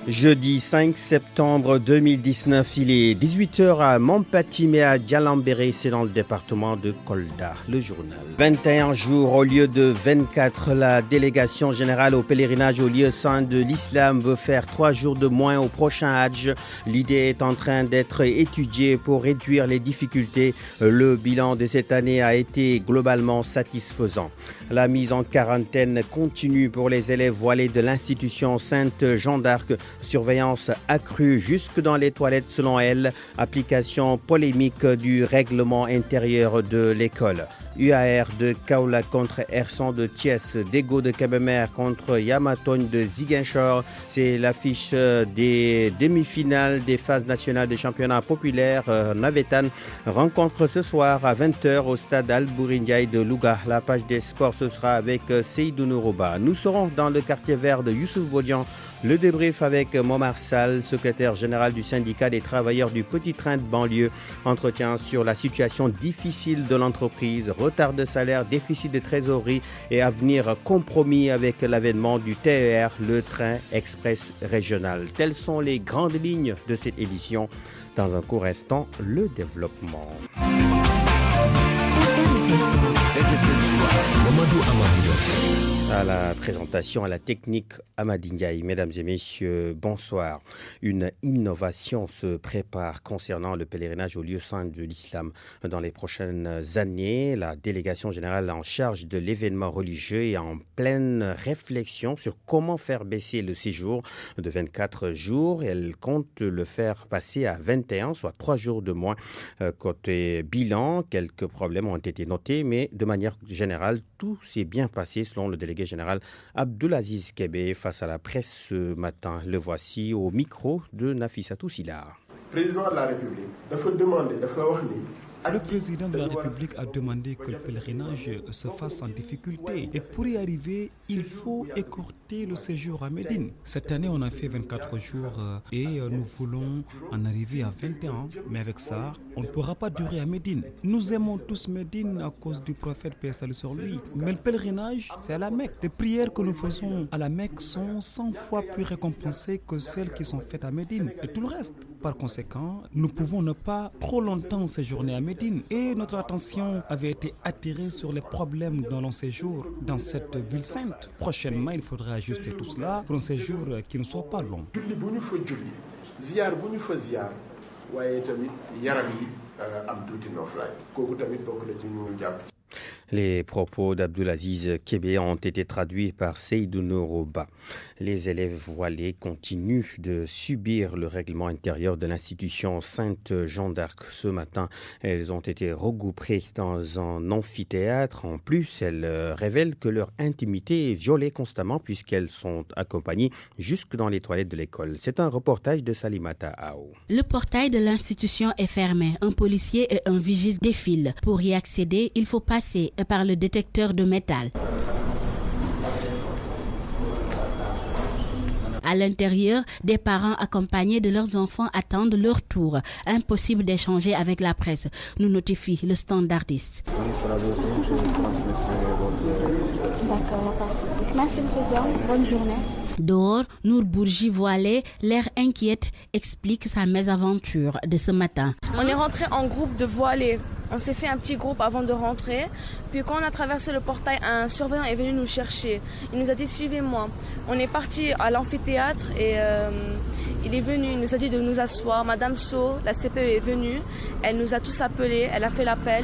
Jeudi 5 septembre 2019, il est 18h à Montpatime et à Dialambéré, c'est dans le département de Kolda. Le journal. 21 jours au lieu de 24, la délégation générale au pèlerinage au lieu saint de l'islam veut faire 3 jours de moins au prochain Hajj. L'idée est en train d'être étudiée pour réduire les difficultés. Le bilan de cette année a été globalement satisfaisant. La mise en quarantaine continue pour les élèves voilés de l'institution Sainte Jeanne d'Arc. Surveillance accrue jusque dans les toilettes selon elle. Application polémique du règlement intérieur de l'école. UAR de Kaola contre Ersan de Thiès, Dego de Kébémer contre Yamaton de Ziguinchor. C'est l'affiche des demi-finales des phases nationales des championnats populaires Navetan. Rencontre ce soir à 20h au stade Al-Bouri-Ndiaye de Louga. La page des sports, ce sera avec Seydou Nourouba. Nous serons dans le quartier vert de Youssouf Bodian. Le débrief avec Momar Sall, secrétaire général du syndicat des travailleurs du petit train de banlieue. Entretien sur la situation difficile de l'entreprise, retard de salaire, déficit de trésorerie et avenir compromis avec l'avènement du TER, le train express régional. Telles sont les grandes lignes de cette édition. Dans un court instant, le développement. À la présentation, à la technique, Amadi Ndiaye. Mesdames et messieurs, bonsoir. Une innovation se prépare concernant le pèlerinage au lieu saint de l'islam. Dans les prochaines années, la délégation générale en charge de l'événement religieux est en pleine réflexion sur comment faire baisser le séjour de 24 jours. Elle compte le faire passer à 21, soit 3 jours de moins. Côté bilan, quelques problèmes ont été notés, mais de manière générale, tout s'est bien passé selon le délégué général Abdulaziz Kébé face à la presse ce matin. Le voici au micro de Nafissatou Silla. Président de la République, le président de la République a demandé que le pèlerinage se fasse en difficulté. Et pour y arriver, il faut écourter le séjour à Médine. Cette année, on a fait 24 jours et nous voulons en arriver à 21. Mais avec ça, on ne pourra pas durer à Médine. Nous aimons tous Médine à cause du prophète, paix et salut sur lui. Mais le pèlerinage, c'est à la Mecque. Les prières que nous faisons à la Mecque sont 100 fois plus récompensées que celles qui sont faites à Médine. Et tout le reste. Par conséquent, nous pouvons ne pas trop longtemps séjourner à Médine. Et notre attention avait été attirée sur les problèmes dans le séjour dans cette ville sainte. Prochainement, il faudra ajuster tout cela pour un séjour qui ne soit pas long. Les propos d'Abdulaziz Kébé ont été traduits par Seydou Nourouba. Les élèves voilés continuent de subir le règlement intérieur de l'institution Sainte Jeanne d'Arc. Ce matin, elles ont été regroupées dans un amphithéâtre. En plus, elles révèlent que leur intimité est violée constamment puisqu'elles sont accompagnées jusque dans les toilettes de l'école. C'est un reportage de Salimata Ao. Le portail de l'institution est fermé. Un policier et un vigile défilent. Pour y accéder, il faut passer par le détecteur de métal. À l'intérieur, des parents accompagnés de leurs enfants attendent leur tour. Impossible d'échanger avec la presse, nous notifie le standardiste. D'accord, merci M. Dion. Bonne journée. Dehors, Nour Bourgi voilé, l'air inquiète, explique sa mésaventure de ce matin. On est rentré en groupe de voilés. On s'est fait un petit groupe avant de rentrer. Puis quand on a traversé le portail, un surveillant est venu nous chercher. Il nous a dit « Suivez-moi ». On est parti à l'amphithéâtre et il est venu, il nous a dit de nous asseoir. Madame So, la CPE est venue. Elle nous a tous appelés, elle a fait l'appel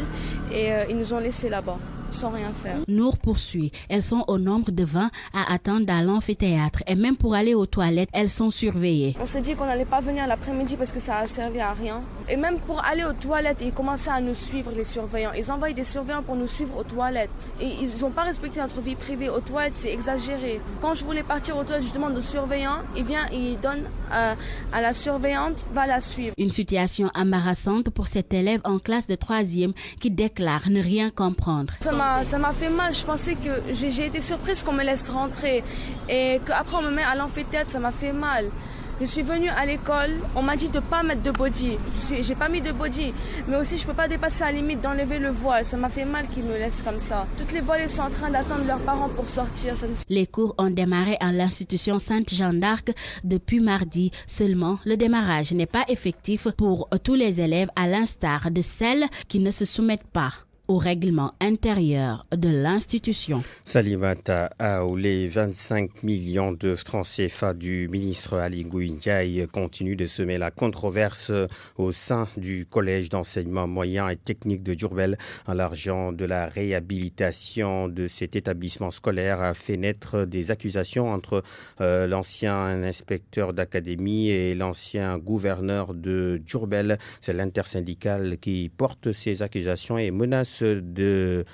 et ils nous ont laissés là-bas. Sans rien faire. Nour poursuit. Elles sont au nombre de 20 à attendre dans l'amphithéâtre. Et même pour aller aux toilettes, elles sont surveillées. On s'est dit qu'on n'allait pas venir l'après-midi parce que ça a servi à rien. Et même pour aller aux toilettes, ils commençaient à nous suivre, les surveillants. Ils envoyaient des surveillants pour nous suivre aux toilettes. Et ils n'ont pas respecté notre vie privée. Aux toilettes, c'est exagéré. Quand je voulais partir aux toilettes, je demande au surveillant. Il vient, il donne à la surveillante, va la suivre. Une situation embarrassante pour cet élève en classe de 3e qui déclare ne rien comprendre. Ça m'a fait mal, je pensais que j'ai été surprise qu'on me laisse rentrer et qu'après on me met à l'amphithéâtre, ça m'a fait mal. Je suis venue à l'école, on m'a dit de ne pas mettre de body. J'ai pas mis de body, mais aussi je ne peux pas dépasser la limite d'enlever le voile. Ça m'a fait mal qu'ils me laissent comme ça. Toutes les voilées sont en train d'attendre leurs parents pour sortir. Les cours ont démarré à l'institution Sainte-Jeanne d'Arc depuis mardi. Seulement, le démarrage n'est pas effectif pour tous les élèves à l'instar de celles qui ne se soumettent pas au règlement intérieur de l'institution. Salimata Aou, les 25 millions de francs CFA du ministre Ali Ngouille Ndiaye continuent de semer la controverse au sein du collège d'enseignement moyen et technique de Diourbel. L'argent de la réhabilitation de cet établissement scolaire a fait naître des accusations entre l'ancien inspecteur d'académie et l'ancien gouverneur de Diourbel. C'est l'intersyndicale qui porte ces accusations et menace de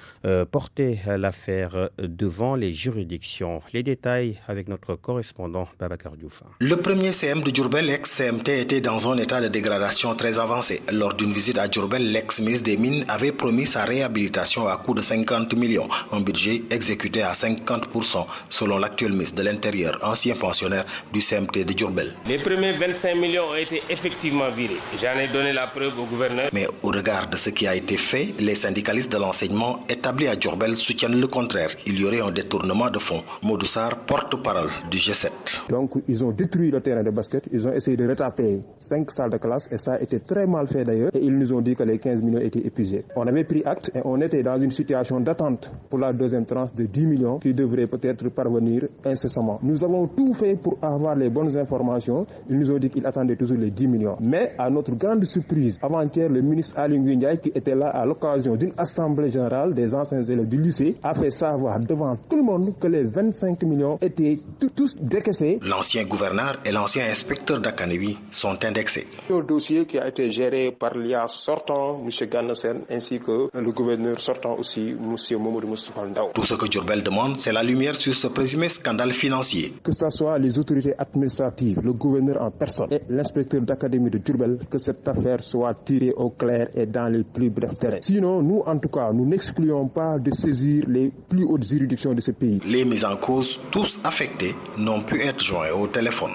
porter l'affaire devant les juridictions. Les détails avec notre correspondant Babacar Diouf. Le premier CM de Diourbel, ex-CMT, était dans un état de dégradation très avancé. Lors d'une visite à Diourbel, l'ex-ministre des Mines avait promis sa réhabilitation à coût de 50 millions, un budget exécuté à 50% selon l'actuel ministre de l'Intérieur, ancien pensionnaire du CMT de Diourbel. Les premiers 25 millions ont été effectivement virés. J'en ai donné la preuve au gouverneur. Mais au regard de ce qui a été fait, les syndicalistes de l'enseignement établis à Diourbel soutiennent le contraire. Il y aurait un détournement de fonds. Modou Sarr, porte-parole du G7. Donc ils ont détruit le terrain de basket, ils ont essayé de retaper 5 salles de classe et ça a été très mal fait d'ailleurs. Et ils nous ont dit que les 15 millions étaient épuisés. On avait pris acte et on était dans une situation d'attente pour la deuxième tranche de 10 millions qui devrait peut-être parvenir incessamment. Nous avons tout fait pour avoir les bonnes informations. Ils nous ont dit qu'ils attendaient toujours les 10 millions. Mais à notre grande surprise, avant-hier, le ministre Ali Ngouille Ndiaye qui était là à l'occasion d'une assemblée générale des anciens élèves du lycée a fait savoir devant tout le monde que les 25 millions étaient tous décaissés. L'ancien gouverneur et l'ancien inspecteur d'académie sont indexés. Le dossier qui a été géré par l'IA sortant, M. Gannasen, ainsi que le gouverneur sortant aussi, M. Mamadou Moustapha Ndao. Tout ce que Diourbel demande, c'est la lumière sur ce présumé scandale financier. Que ce soit les autorités administratives, le gouverneur en personne et l'inspecteur d'académie de Diourbel, que cette affaire soit tirée au clair et dans les plus brefs délais. Sinon, nous, en tout cas, nous n'excluons pas de saisir les plus hautes juridictions de ce pays. Les mises en cause, tous affectés, n'ont pu être joints au téléphone.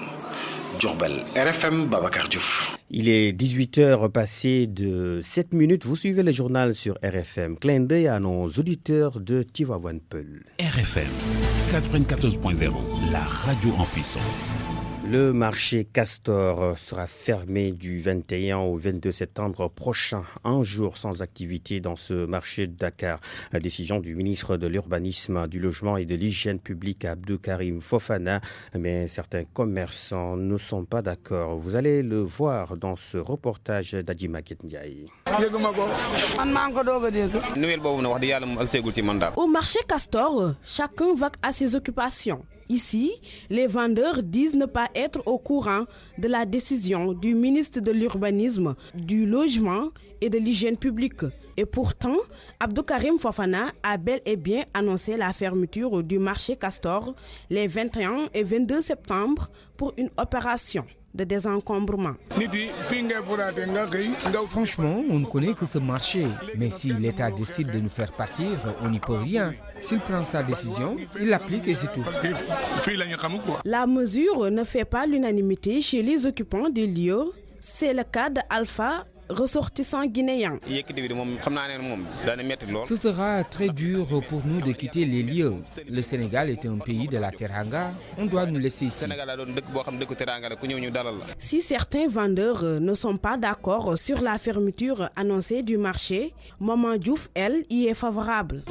Diourbel, RFM, Babacar Diouf. Il est 18h passé de 7 minutes. Vous suivez le journal sur RFM. Clin d'œil à nos auditeurs de Tivaouane-Peulh. RFM 94.0, la radio en puissance. Le marché Castor sera fermé du 21 au 22 septembre prochain. Un jour sans activité dans ce marché de Dakar. La décision du ministre de l'Urbanisme, du Logement et de l'Hygiène publique, Abdou Karim Fofana. Mais certains commerçants ne sont pas d'accord. Vous allez le voir dans ce reportage d'Adjima Ndiaye. Au marché Castor, chacun va à ses occupations. Ici, les vendeurs disent ne pas être au courant de la décision du ministre de l'Urbanisme, du Logement et de l'Hygiène publique. Et pourtant, Abdou Karim Fofana a bel et bien annoncé la fermeture du marché Castor les 21 et 22 septembre pour une opération de désencombrement. Franchement, on ne connaît que ce marché. Mais si l'État décide de nous faire partir, on n'y peut rien. S'il prend sa décision, il l'applique et c'est tout. La mesure ne fait pas l'unanimité chez les occupants des lieux. C'est le cas d'Alpha, ressortissant guinéen. Ce sera très dur pour nous de quitter les lieux. Le Sénégal est un pays de la Teranga. On doit nous laisser ici. Si certains vendeurs ne sont pas d'accord sur la fermeture annoncée du marché, Maman Diouf, elle, y est favorable.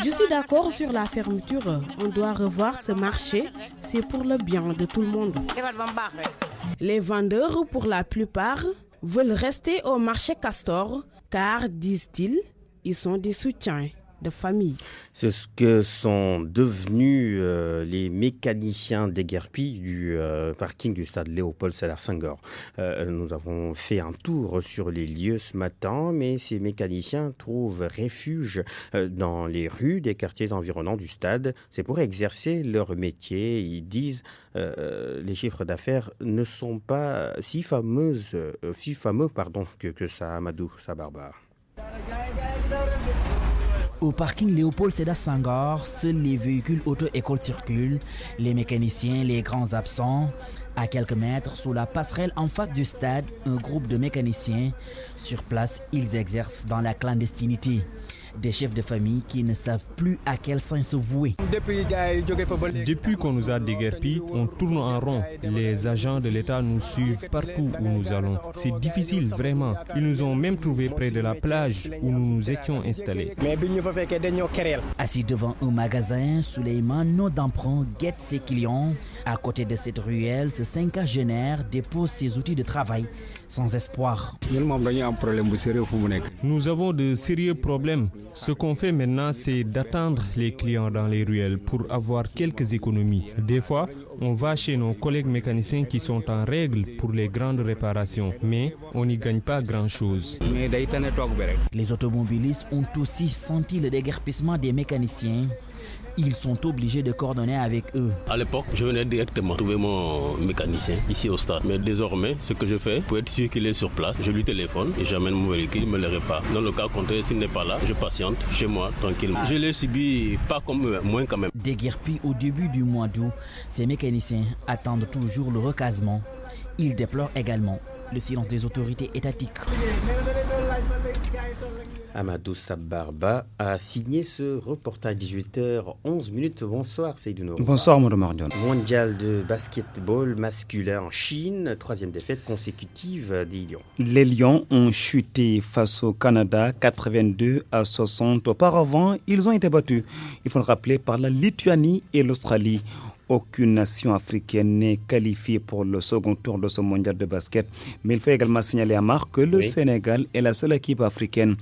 Je suis d'accord sur la fermeture. On doit revoir ce marché. C'est pour le bien de tout le monde. Les vendeurs, pour la plupart, veulent rester au marché Castor car, disent-ils, ils sont des soutiens de famille. C'est ce que sont devenus les mécaniciens déguerpis du parking du stade Léopold Sédar Senghor. Nous avons fait un tour sur les lieux ce matin, mais ces mécaniciens trouvent refuge dans les rues des quartiers environnants du stade. C'est pour exercer leur métier. Ils disent les chiffres d'affaires ne sont pas si fameux que ça, Amadou Sabarbar. Au parking Léopold Sédar Senghor, seuls les véhicules auto-école circulent, les mécaniciens, les grands absents. À quelques mètres, sous la passerelle en face du stade, un groupe de mécaniciens. Sur place, ils exercent dans la clandestinité. Des chefs de famille qui ne savent plus à quel sein se vouer. Depuis qu'on nous a déguerpis, on tourne en rond. Les agents de l'État nous suivent partout où nous allons. C'est difficile, vraiment. Ils nous ont même trouvés près de la plage où nous nous étions installés. Assis devant un magasin, Souleymane, nos d'emprunt, guette ses clients. À côté de cette ruelle, ce 5agénaire dépose ses outils de travail sans espoir. Nous avons de sérieux problèmes. Ce qu'on fait maintenant, c'est d'attendre les clients dans les ruelles pour avoir quelques économies. Des fois, on va chez nos collègues mécaniciens qui sont en règle pour les grandes réparations, mais on n'y gagne pas grand-chose. Les automobilistes ont aussi senti le déguerpissement des mécaniciens. Ils sont obligés de coordonner avec eux. À l'époque, je venais directement trouver mon mécanicien ici au stade. Mais désormais, ce que je fais, pour être sûr qu'il est sur place, je lui téléphone et j'amène mon véhicule, il me le répare. Dans le cas contraire, s'il n'est pas là, je patiente chez moi tranquillement. Je l'ai subi pas comme eux, moins quand même. Déguerpis au début du mois d'août, ces mécaniciens attendent toujours le recasement. Ils déplorent également le silence des autorités étatiques. Amadou Sabarba a signé ce reportage 18h11. Bonsoir Seydou Nourou. Bonsoir Modo Mordion. Mondial de basketball masculin en Chine, 3e défaite consécutive des Lions. Les Lions ont chuté face au Canada 82-60. Auparavant, ils ont été battus, il faut le rappeler, par la Lituanie et l'Australie. Aucune nation africaine n'est qualifiée pour le second tour de ce mondial de basket. Mais il faut également signaler à Marc que le Sénégal est la seule équipe africaine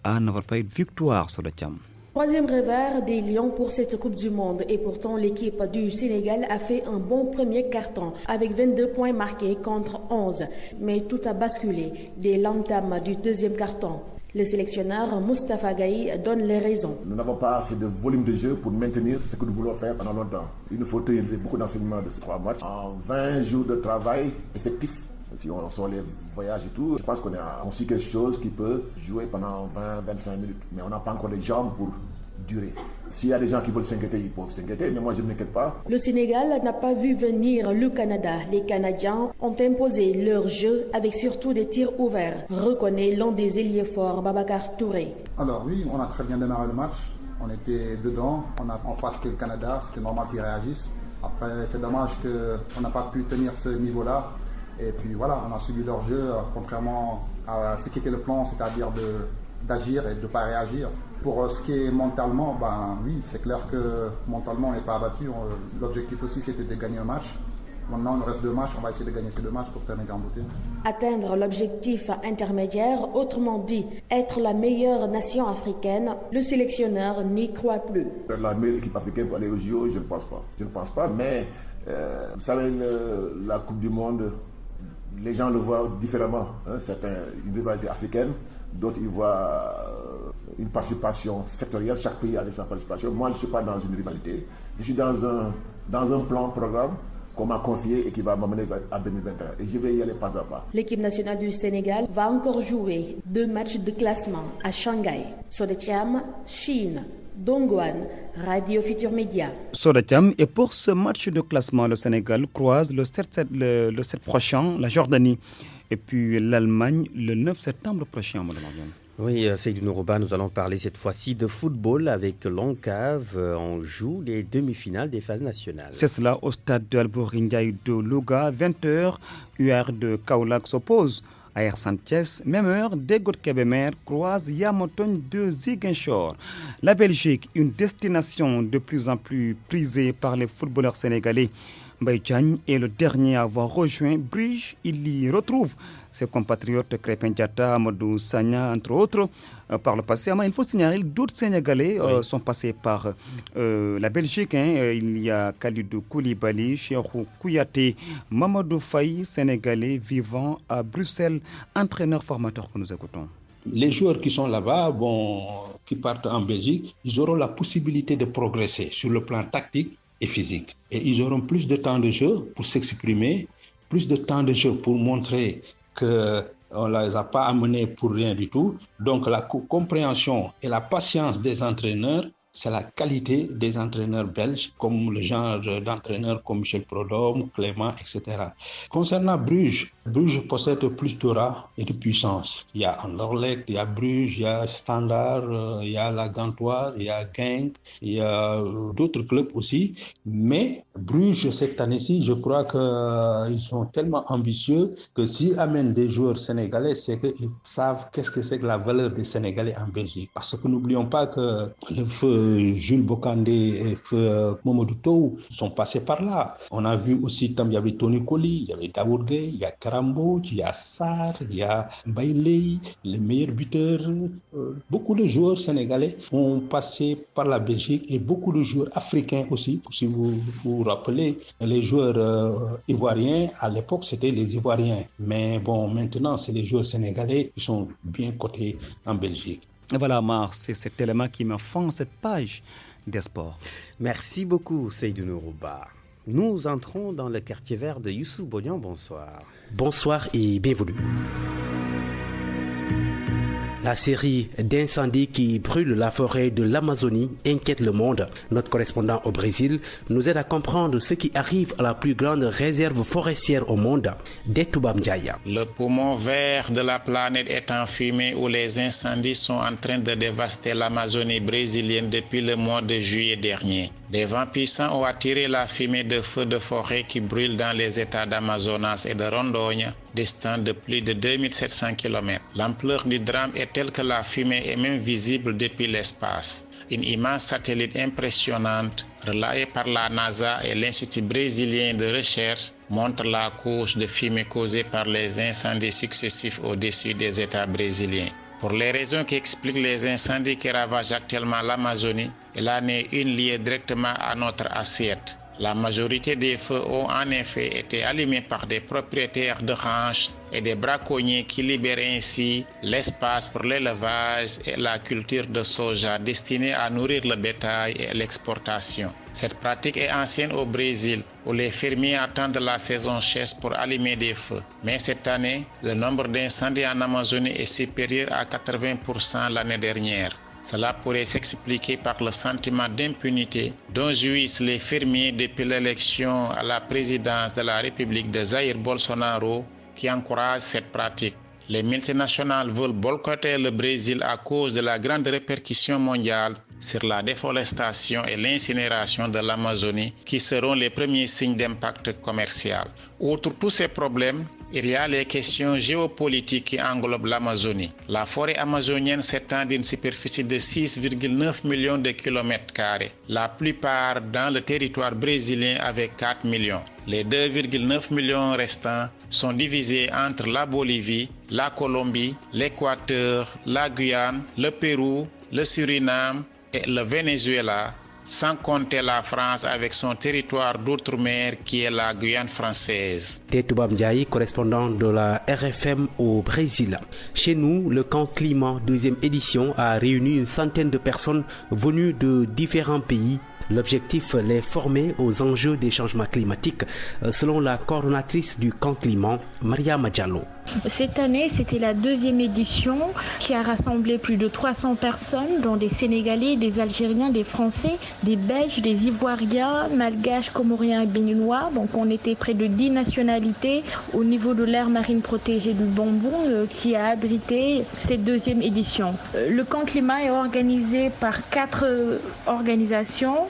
à n'avoir pas eu de victoire sur le Tcham. 3e revers des Lions pour cette Coupe du Monde. Et pourtant, l'équipe du Sénégal a fait un bon premier carton avec 22 points marqués contre 11. Mais tout a basculé dès l'entame du deuxième carton. Le sélectionneur Moustapha Gaye donne les raisons. Nous n'avons pas assez de volume de jeu pour maintenir ce que nous voulons faire pendant longtemps. Il nous faut tenir beaucoup d'enseignements de ces 3 matchs. En 20 jours de travail effectif, si on sort les voyages et tout, je pense qu'on a conçu quelque chose qui peut jouer pendant 20-25 minutes. Mais on n'a pas encore les jambes pour durer. S'il y a des gens qui veulent s'inquiéter, ils peuvent s'inquiéter, mais moi je ne m'inquiète pas. Le Sénégal n'a pas vu venir le Canada. Les Canadiens ont imposé leur jeu avec surtout des tirs ouverts, reconnaît l'un des ailiers forts, Babacar Touré. Alors oui, on a très bien démarré le match. On était dedans, on a en face que le Canada, c'était normal qu'ils réagissent. Après, c'est dommage qu'on n'a pas pu tenir ce niveau-là. Et puis voilà, on a suivi leur jeu, contrairement à ce qui était le plan, c'est-à-dire d'agir et de ne pas réagir. Pour ce qui est mentalement, oui, c'est clair que mentalement on n'est pas abattu. L'objectif aussi c'était de gagner un match. Maintenant il nous reste 2 matchs, on va essayer de gagner ces 2 matchs pour terminer en beauté. Atteindre l'objectif intermédiaire, autrement dit être la meilleure nation africaine, le sélectionneur n'y croit plus. La meilleure équipe africaine pour aller au JO, je ne pense pas. Je ne pense pas, mais vous savez, la Coupe du Monde, les gens le voient différemment. Certains, une rivalité africaine, d'autres ils voient une participation sectorielle. Chaque pays a sa participation. Moi, je ne suis pas dans une rivalité. Je suis dans un programme qu'on m'a confié et qui va m'amener à 2021. Et je vais y aller pas à pas. L'équipe nationale du Sénégal va encore jouer 2 matchs de classement à Shanghai. Sodetiam, Chine. Dongguan, Radio Futur Média. Sodetiam, et pour ce match de classement, le Sénégal croise le 7 prochain, la Jordanie, et puis l'Allemagne le 9 septembre prochain. Oui, Seydou Nourouba, nous allons parler cette fois-ci de football avec l'ONCAV. On joue les demi-finales des phases nationales. C'est cela au stade de Albouri Ndiaye de Louga, 20h, UR de Kaolack s'oppose à Air Saint-Thiès. Même heure, Deggo de Kébémer croise Yamoton de Ziguinchor. La Belgique, une destination de plus en plus prisée par les footballeurs sénégalais. Mbaye Diagne est le dernier à avoir rejoint Bruges. Il y retrouve ses compatriotes Krépin Diatta, Amadou Sagna, entre autres. Par le passé, il faut signaler d'autres Sénégalais sont passés par la Belgique. Il y a Khalidou Koulibaly, Cheikhou Kouyaté, Mamadou Faye, Sénégalais vivant à Bruxelles, entraîneur formateur que nous écoutons. Les joueurs qui sont là-bas, qui partent en Belgique, ils auront la possibilité de progresser sur le plan tactique et physique. Et ils auront plus de temps de jeu pour s'exprimer, plus de temps de jeu pour montrer que On ne les a pas amenés pour rien du tout. Donc la compréhension et la patience des entraîneurs, c'est la qualité des entraîneurs belges, comme le genre d'entraîneurs comme Michel Prudhomme, Clément, etc. Concernant Bruges, Bruges possède plus d'aura et de puissance. Il y a Anderlecht, il y a Bruges, il y a Standard, il y a la Gantoise, il y a Genk, il y a d'autres clubs aussi. Mais Bruges, cette année-ci, je crois qu'ils sont tellement ambitieux que s'ils amènent des joueurs sénégalais, c'est qu'ils savent qu'est-ce que c'est que la valeur des Sénégalais en Belgique. Parce que n'oublions pas que le feu Jules Bocandé et feu Mamadou Tou sont passés par là. On a vu aussi, il y avait Tony Colli, il y avait Daoud Gueye, il y a Karambo, il y a Sarr, il y a Bailey, les meilleurs buteurs. Beaucoup de joueurs sénégalais ont passé par la Belgique et beaucoup de joueurs africains aussi. Si vous vous rappelez, les joueurs ivoiriens, à l'époque, c'était les Ivoiriens. Mais bon, maintenant, c'est les joueurs sénégalais qui sont bien cotés en Belgique. Voilà, Mar, c'est cet élément qui me fend cette page des sports. Merci beaucoup, Seydou Nourouba. Nous entrons dans le quartier vert de Youssouf Bodian. Bonsoir. Bonsoir et bienvenue. La série d'incendies qui brûlent la forêt de l'Amazonie inquiète le monde. Notre correspondant au Brésil nous aide à comprendre ce qui arrive à la plus grande réserve forestière au monde, Detouba Ndiaye. Le poumon vert de la planète est en fumée où les incendies sont en train de dévaster l'Amazonie brésilienne depuis le mois de juillet dernier. Des vents puissants ont attiré la fumée de feux de forêt qui brûlent dans les États d'Amazonas et de Rondônia, distants de plus de 2700 km. L'ampleur du drame est telle que la fumée est même visible depuis l'espace. Une image satellite impressionnante, relayée par la NASA et l'Institut brésilien de recherche, montre la couche de fumée causée par les incendies successifs au-dessus des États brésiliens. Pour les raisons qui expliquent les incendies qui ravagent actuellement l'Amazonie, il en est une liée directement à notre assiette. La majorité des feux ont en effet été allumés par des propriétaires de ranches et des braconniers qui libèrent ainsi l'espace pour l'élevage et la culture de soja destinée à nourrir le bétail et l'exportation. Cette pratique est ancienne au Brésil, où les fermiers attendent la saison sèche pour allumer des feux. Mais cette année, le nombre d'incendies en Amazonie est supérieur à 80% l'année dernière. Cela pourrait s'expliquer par le sentiment d'impunité dont jouissent les fermiers depuis l'élection à la présidence de la République de Jair Bolsonaro qui encourage cette pratique. Les multinationales veulent boycotter le Brésil à cause de la grande répercussion mondiale sur la déforestation et l'incinération de l'Amazonie qui seront les premiers signes d'impact commercial. Outre tous ces problèmes, il y a les questions géopolitiques qui englobent l'Amazonie. La forêt amazonienne s'étend d'une superficie de 6,9 millions de kilomètres carrés, la plupart dans le territoire brésilien avec 4 millions. Les 2,9 millions restants sont divisés entre la Bolivie, la Colombie, l'Équateur, la Guyane, le Pérou, le Suriname et le Venezuela, sans compter la France avec son territoire d'outre-mer qui est la Guyane française. Detouba Ndiaye, correspondant de la RFM au Brésil. Chez nous, le camp climat 2e édition a réuni une centaine de personnes venues de différents pays. L'objectif, les former aux enjeux des changements climatiques, selon la coordonnatrice du camp climat, Maria Diallo. Cette année, c'était la 2e édition qui a rassemblé plus de 300 personnes, dont des Sénégalais, des Algériens, des Français, des Belges, des Ivoiriens, Malgaches, Comoriens et Béninois. Donc on était près de 10 nationalités au niveau de l'aire marine protégée du Bombon qui a abrité cette 2e édition. Le camp climat est organisé par 4 organisations,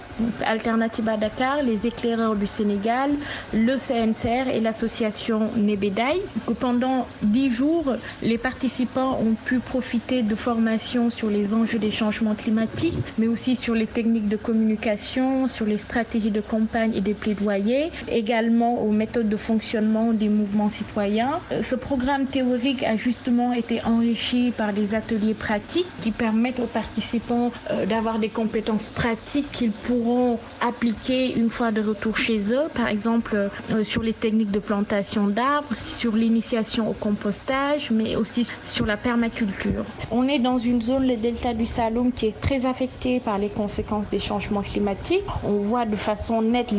Alternativa Dakar, les éclaireurs du Sénégal, le CNCR et l'association Nebedaï. Pendant 10 jours, les participants ont pu profiter de formations sur les enjeux des changements climatiques, mais aussi sur les techniques de communication, sur les stratégies de campagne et des plaidoyers, également aux méthodes de fonctionnement des mouvements citoyens. Ce programme théorique a justement été enrichi par des ateliers pratiques qui permettent aux participants d'avoir des compétences pratiques qu'ils pourront appliquer une fois de retour chez eux, par exemple sur les techniques de plantation d'arbres, sur l'initiation aux compostage, mais aussi sur la permaculture. On est dans une zone, le delta du Saloum, qui est très affectée par les conséquences des changements climatiques. On voit de façon nette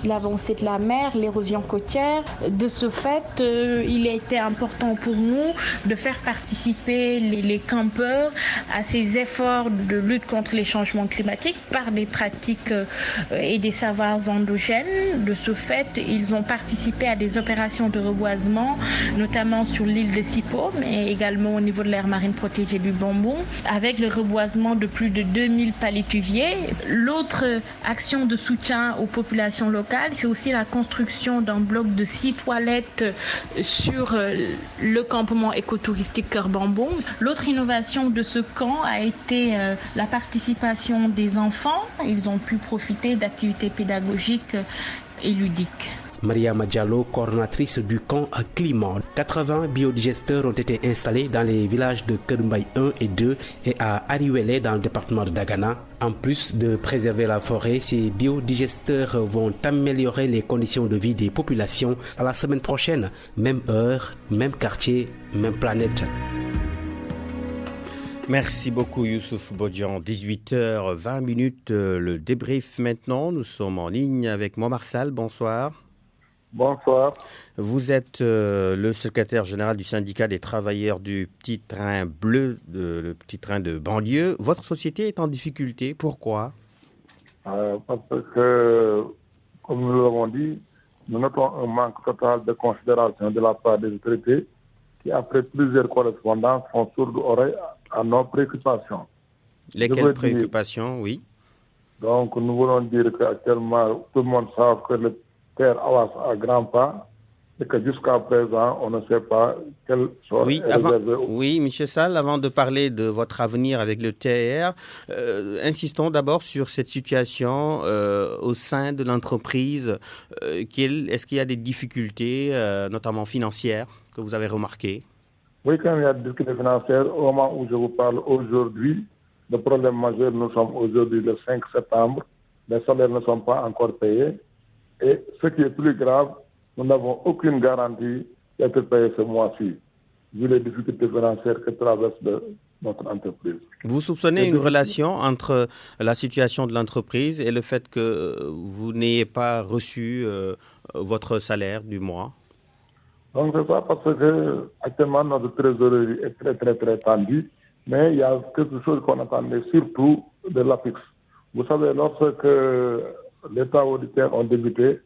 l'avancée de la mer, l'érosion côtière. De ce fait, il a été important pour nous de faire participer les campeurs à ces efforts de lutte contre les changements climatiques par des pratiques et des savoirs endogènes. De ce fait, ils ont participé à des opérations de reboisement, notamment sur l'île de Sipo, mais également au niveau de l'aire marine protégée du Bambou, avec le reboisement de plus de 2000 palétuviers. L'autre action de soutien aux populations locales, c'est aussi la construction d'un bloc de 6 toilettes sur le campement écotouristique Cœur Bambou. L'autre innovation de ce camp a été la participation des enfants. Ils ont pu profiter d'activités pédagogiques et ludiques. Maria Diallo, coordonnatrice du camp à climat. 80 biodigesteurs ont été installés dans les villages de Kermbay 1 et 2 et à Ariwele dans le département de Dagana. En plus de préserver la forêt, ces biodigesteurs vont améliorer les conditions de vie des populations. À la semaine prochaine, même heure, même quartier, même planète. Merci beaucoup Youssouf Bodian. 18h20, le débrief maintenant. Nous sommes en ligne avec Momar Sall. Bonsoir. Bonsoir. Vous êtes le secrétaire général du syndicat des travailleurs du petit train bleu, le petit train de banlieue. Votre société est en difficulté. Pourquoi ? Parce que, comme nous l'avons dit, nous notons un manque total de considération de la part des autorités qui, après plusieurs correspondances, font sourde oreille à nos préoccupations. Lesquelles préoccupations, oui. Donc, nous voulons dire qu'actuellement, tout le monde sait que le terre avance à grands pas et que jusqu'à présent, on ne sait pas quelle soit réservée. Oui, M. Sall, avant de parler de votre avenir avec le TER, insistons d'abord sur cette situation au sein de l'entreprise. Est-ce qu'il y a des difficultés, notamment financières, que vous avez remarquées ? Oui, quand il y a des difficultés financières, au moment où je vous parle aujourd'hui, le problème majeur, nous sommes aujourd'hui le 5 septembre, les salaires ne sont pas encore payés. Et ce qui est plus grave, nous n'avons aucune garantie d'être payés ce mois-ci, vu les difficultés financières que traverse notre entreprise. Vous soupçonnez une relation entre la situation de l'entreprise et le fait que vous n'ayez pas reçu votre salaire du mois ? Donc c'est ça, parce que actuellement notre trésorerie est très tendue, mais il y a quelque chose qu'on attendait surtout de l'APIX. Vous savez, lorsque l'État auditaire ont débuté,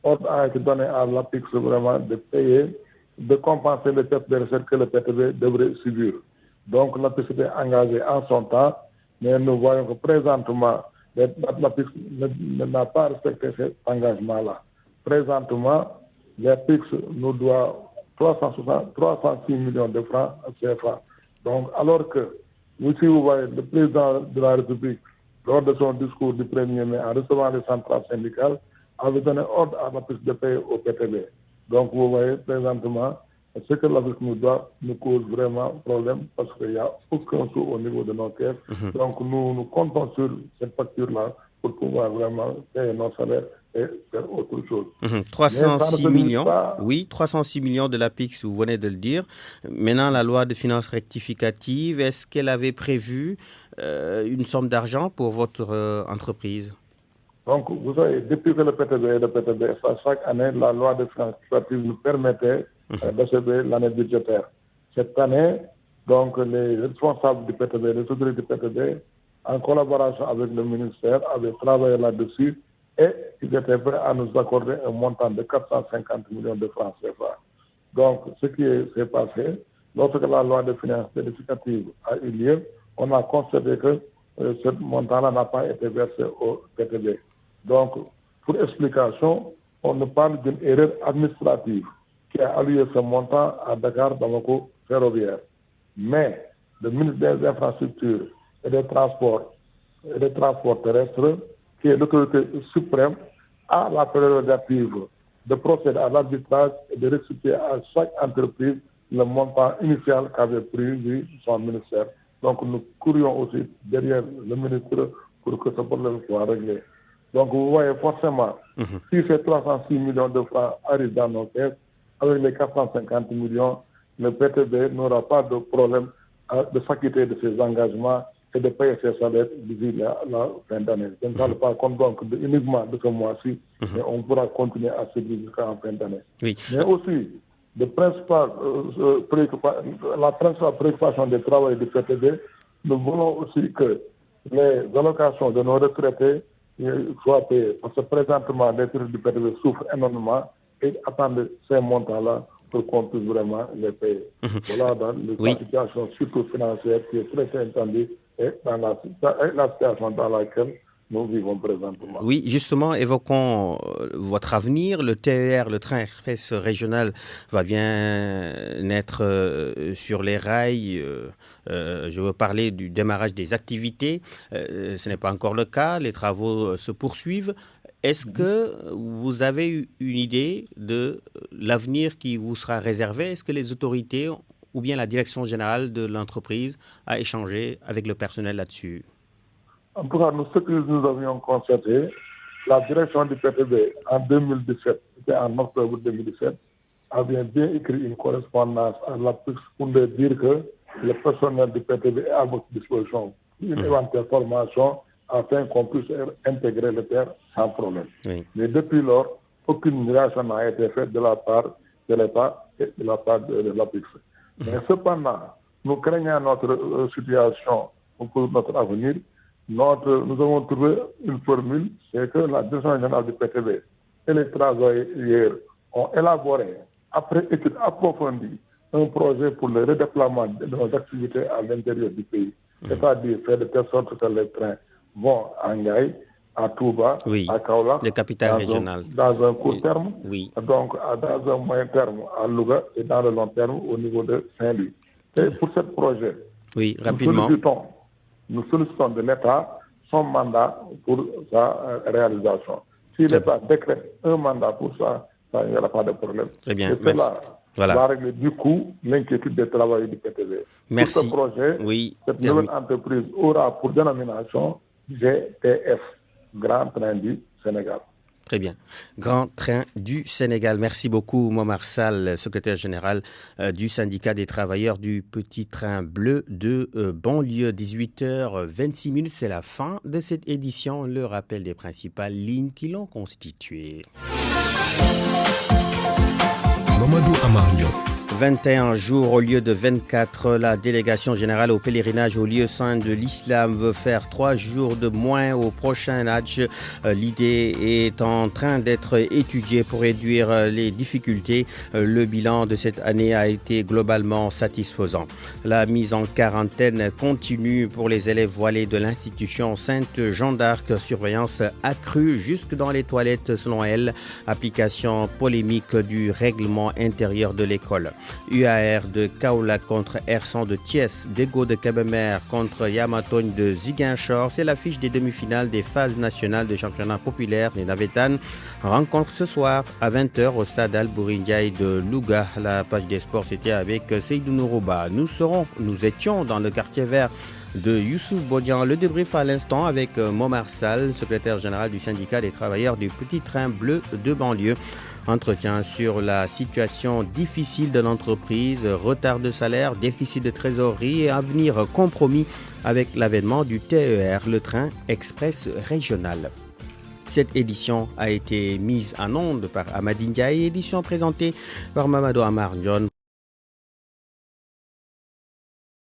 ordre a été donné à l'APIX vraiment de payer, de compenser les pertes de recettes que le PTB devrait subir. Donc l'APIX était engagé en son temps, mais nous voyons que présentement, l'APIX n'a pas respecté cet engagement-là. Présentement, l'APIX nous doit 306 millions de francs CFA. Donc alors que, si vous voyez, le président de la République, lors de son discours du 1er mai, en recevant les centrales syndicales, avait donné ordre à l'APIX de payer au PTB. Donc, vous voyez, présentement, ce que l'APIX nous doit nous cause vraiment problème parce qu'il n'y a aucun sou au niveau de nos caisses. Donc, nous comptons sur cette facture-là pour pouvoir vraiment payer nos salaires et faire autre chose. 306 millions, oui, 306 millions de l'APIX, vous venez de le dire. Maintenant, la loi de finances rectificative, est-ce qu'elle avait prévu une somme d'argent pour votre entreprise? Donc, vous savez, depuis que le PTB, chaque année, la loi de finances rectificative nous permettait d'achever l'année budgétaire. Cette année, donc, les responsables du PTB, les autorités du PTB, en collaboration avec le ministère, avaient travaillé là-dessus et ils étaient prêts à nous accorder un montant de 450 millions de francs CFA. Donc, ce qui s'est passé, lorsque la loi de finances rectificative a eu lieu, on a constaté que ce montant-là n'a pas été versé au PTB. Donc, pour explication, on nous parle d'une erreur administrative qui a alloué ce montant à Dakar Bamako ferroviaire. Mais le ministre des Infrastructures et des Transports terrestres, qui est l'autorité suprême, a la prérogative de procéder à l'arbitrage et de restituer à chaque entreprise le montant initial qu'avait prévu son ministère. Donc nous courions aussi derrière le ministre pour que ce problème soit réglé. Donc vous voyez forcément, si ces 306 millions de francs arrivent dans nos caisses, avec les 450 millions, le PTB n'aura pas de problème de s'acquitter de ses engagements et de payer ses salaires d'ici la fin d'année. Je ne parle pas donc uniquement de ce mois-ci, mais on pourra continuer à se dire jusqu'en fin d'année. Oui. Mais aussi, la principale préoccupation des travailleurs du PTB, nous voulons aussi que les allocations de nos retraités soient payées. Parce que présentement, les retraités du PTB souffrent énormément et attendent ces montants-là pour qu'on puisse vraiment les payer. Voilà dans la situation surtout financière qui est très intendue et dans la situation dans laquelle nous vivons présentement. Oui, justement, évoquons votre avenir. Le TER, le train express régional, va bien être sur les rails. Je veux parler du démarrage des activités. Ce n'est pas encore le cas. Les travaux se poursuivent. Est-ce que vous avez une idée de l'avenir qui vous sera réservé? Est-ce que les autorités ou bien la direction générale de l'entreprise a échangé avec le personnel là-dessus? En tout cas, ce que nous avions constaté, la direction du PTB en 2017, c'était en octobre 2017, avait bien écrit une correspondance à l'APIX pour leur dire que le personnel du PTB est à votre disposition pour une éventuelle formation afin qu'on puisse intégrer le terre sans problème. Oui. Mais depuis lors, aucune réaction n'a été faite de la part de l'État et de la part de l'APIX. Mais cependant, nous craignons notre situation pour notre avenir. Nous avons trouvé une formule, c'est que la direction générale du PTB et les travailleurs ont élaboré, après étude approfondie, un projet pour le redéploiement de nos activités à l'intérieur du pays. C'est-à-dire faire de telle sorte que les trains vont à Ngaï, à Touba, à Kaolack, les capitales régionales. Dans un court terme, donc dans un moyen terme à Louga et dans le long terme au niveau de Saint-Louis. Et pour ce projet, rapidement. Nous sollicitons de l'État son mandat pour sa réalisation. Si l'État décrète un mandat pour ça, il n'y aura pas de problème. Très bien. Et cela va régler du coup l'inquiétude des travailleurs du PTB. Merci. Pour ce projet, cette nouvelle entreprise aura pour dénomination GTF, Grand Train du Sénégal. Très bien. Grand Train du Sénégal. Merci beaucoup, Momar Sall, secrétaire général du syndicat des travailleurs du petit train bleu de banlieue. 18h26, c'est la fin de cette édition. Le rappel des principales lignes qui l'ont constituée. Mamadou Amardio. 21 jours au lieu de 24, la délégation générale au pèlerinage au lieu saint de l'islam veut faire 3 jours de moins au prochain Hajj. L'idée est en train d'être étudiée pour réduire les difficultés. Le bilan de cette année a été globalement satisfaisant. La mise en quarantaine continue pour les élèves voilés de l'institution Sainte Jeanne d'Arc. Surveillance accrue jusque dans les toilettes selon elle. Application polémique du règlement intérieur de l'école. UAR de Kaolack contre Ersan de Thiès, Dego de Kébémer contre Yamatogne de Ziguinchor. C'est l'affiche des demi-finales des phases nationales de championnat populaire des Navétanes. Rencontre ce soir à 20h au stade Albouri Ndiaye de Louga. La page des sports, c'était avec Seydou Nourouba. Nous étions dans le quartier vert de Youssouf Bodian. Le débrief à l'instant avec Momar Sall, secrétaire général du syndicat des travailleurs du petit train bleu de banlieue. Entretien sur la situation difficile de l'entreprise, retard de salaire, déficit de trésorerie et avenir compromis avec l'avènement du TER, le train express régional. Cette édition a été mise en onde par Amadi Ndiaye, édition présentée par Mamadou Amardion.